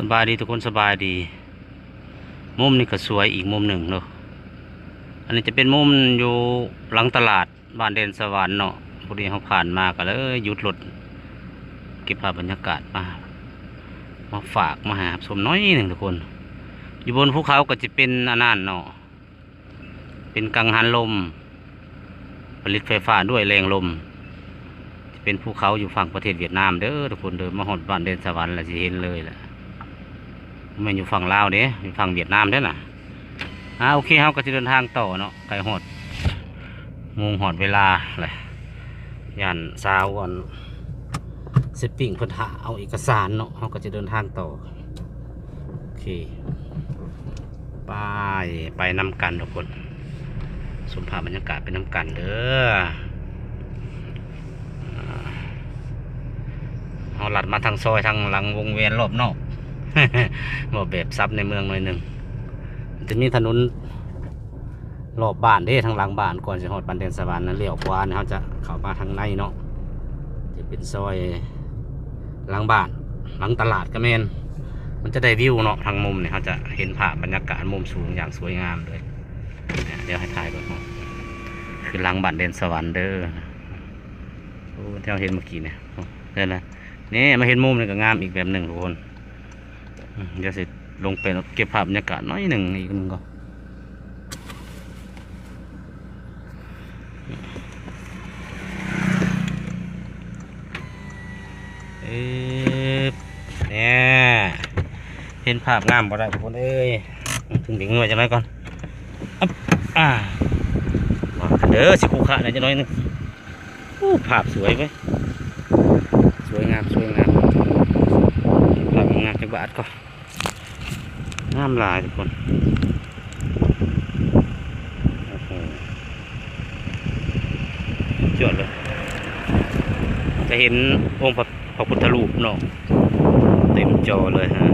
สบายดีทุกคนสบายดีมุมนี้ก็สวยอีกมุมหนึ่งเนาะอันนี้จะเป็นมุมอยู่หลังตลาดบ้านเด่นสวรรค์เนาะพอดีเขาผ่านมาก็เลยหยุดรถเก็บภาพบรรยากาศมาฝากมาหาชมน้อยหนึ่งทุกคนอยู่บนภูเขาก็จะเป็นอันนั้นเนาะเป็นกังหันลมผลิตไฟฟ้าด้วยแรงลมจะเป็นภูเขาอยู่ฝั่งประเทศเวียดนามเด้อทุกคนเดินมาหอดบ้านเด่นสวรรค์แล้วจะเห็นเลยแหละมันอยู่ฝั่งลาวเด้อยู่ฝั่งเวียดนามเด้อน่ะโอเคเขาก็จะเดินทางต่อเนาะไกลหอดหอดเวลาเลยย่านซาวก่อนเซปปิ้งเพิ่นหาเอาเอกสารเนาะเขาก็จะเดินทางต่อโอเคไปนำกันทุกคนสมภาพบรรยากาศเป็นนำกันเด้อเอาหลัดมาทางซอยทางหลังวงเวียนรอบนอกบ่แบบซับในเมืองหน่อยหนึ่งจะมีถนนรอบบ้านเด้ทางหลังบ้านก่อนจะหอดบ้านเดนสวรรค์นั้นเลี้ยวขวาเขาจะเข้ามาทางในเนาะจะเป็นซอยหลังบ้านหลังตลาดก็แม่นมันจะได้วิวเนาะทางมุมเนี่ยเขาจะเห็นภาพบรรยากาศมุมสูงอย่างสวยงามเลยเดี๋ยวให้ถ่ายก่อนคือหลังบ้านเดนสวรรค์เด้อโอ้ที่เราเห็นเมื่อกี้เนี่ยเห็นไหมนี่มาเห็นมุมนี่ก็งามอีกแบบหนึ่งทุกคนเดี๋ยวสิลงไปเก็บภาพบรรยากาศน้อยหนึ่งอีกนึงก็เนี่ยเห็นภาพงามบ่ได้ทุกคนเอ้ยถึงเด็กน้อยจะน้อยก่อนเด้อสิคูขาหน่อยจะน้อยนึงภาพสวยไหมสวยงามภาพงามจักบาทก็งามหลายทุกคนจอดเลยจะเห็นองค์พระพุทธรูปเนาะเต็มจอเลยฮะ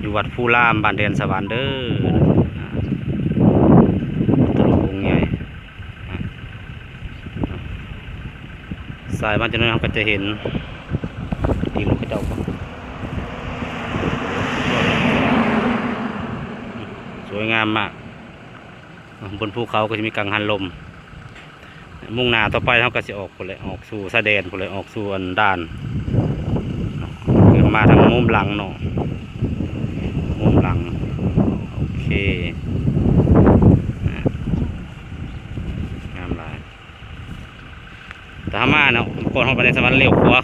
อยู่วัดภูรามบ้านเดนสวรรค์เด้อพุทธรูปองค์ใหญ่สายมาจนนั้นเราก็จะเห็นที่ลูกเจ้าสวยงามมากบนภูเขาก็จะมีกังหันลมมุ่งหน้าต่อไปเขาก็จะออกเลยออกสู่สะแดนเลยออกสู่อันด้านมาทางมุมหลังเนาะมุมหลังโอเคงามหลายแต่ถ้ามาเนาะก่อนเขาไปในสวรรค์เร็วกว่า